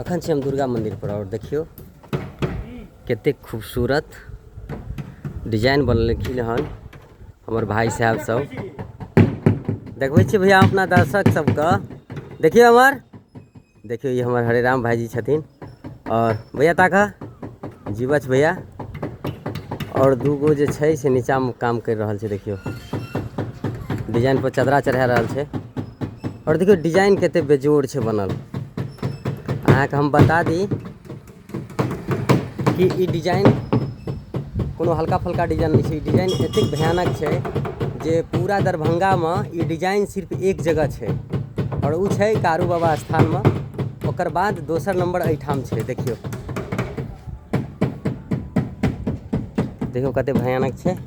अखन छी हम दुर्गा मंदिर पर और देखियो कते खूबसूरत डिजाइन बनलखिन हन हमर भाई साहब सब। देखबै छी भैया अपना दर्शक सबके, देखियो हमर, देखियो ये हमर हरे राम भाईजी छथिन और भैया ताका जीवछ भैया और दूगो जे छै से नीचा में काम कर रहल छै। देखियो डिजाइन पर चदरा चढ़ा रहल छै और देखियो डिजाइन कते बेजोड़ छै बनल। अहाँ के हम बता दी कि ई डिजाइन कोनो हल्का फल्का डिजाइन नहीं छै। डिजाइन एते भयानक छै जे पूरा दरभंगा में ई डिजाइन सिर्फ एक जगह छै और उ छै कारू बाबा स्थान में। ओकर बाद दोसर नंबर एठाम छै। देखियो देखियो कते भयानक छै।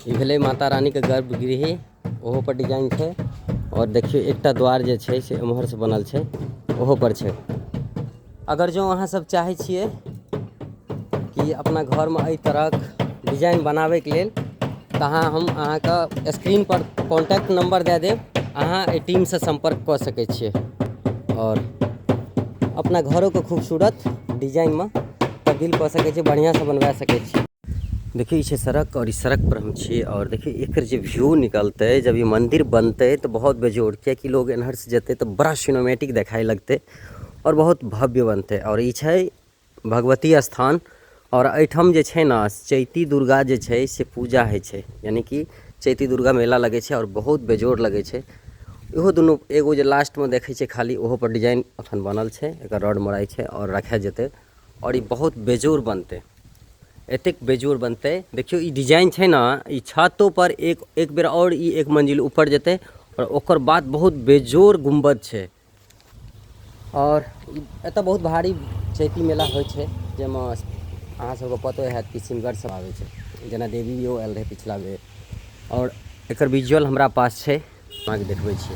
ई भेलै माता रानी के गर्भगृह, ओहो पर डिजाइन छै और देखियो एकटा द्वार जे छै से एम्हर से बनल छै, ओहो पर छै। अगर जो अहाँ सब चाहे छिए कि अपना घर में एहि तरह डिजाइन बनावे के लेल तहाँ हम अहाँ का स्क्रीन पर कॉन्टैक्ट नंबर दे देब, अहाँ एहि टीम से संपर्क कर सके छिए और अपना घरों के खूबसूरत डिजाइन में तब्दील कर सके छिए, बढ़िया से बनवा सके छिए। देखिए ये सड़क और इस सड़क पर हम छे और देखिए एक जो व्यू निकलते जब ये मंदिर बनते तो बहुत बेजोड़, क्या कि लोग एनहर से जते तो बड़ा सिनेमेटिक दिखाई लगते और बहुत भव्य बनते। और ये छै भगवती स्थान और एठम जे छै ना चैती दुर्गा जे छै से पूजा है छै, यानी कि चैती दुर्गा मेला लगे छै और बहुत बेजोड़ लगे छै। इहो दुनू एगो जे लास्ट में देखे छै खाली ओहो पर डिजाइन अखन बनल छै, एक रड मराई छै और रखा जेते और ये बहुत बेजोड़ बनते, एतेक बेजोड़ बनते। देखियो ई डिजाइन छै ना, ई छतों पर एक बेर और ई एक मंजिल ऊपर जेते और ओकर बाद बहुत बेजोड़ गुंबद छै। और एतऽ बहुत भारी चैती मेला होइ छै जेमे अहाँ सबके पतो हैत कि सिंगर सब आबै छै, जेना देवियो आयल रहे पिछला बेर और एकर विजुअल हमरा पास छै, अहाँके देखबै छी।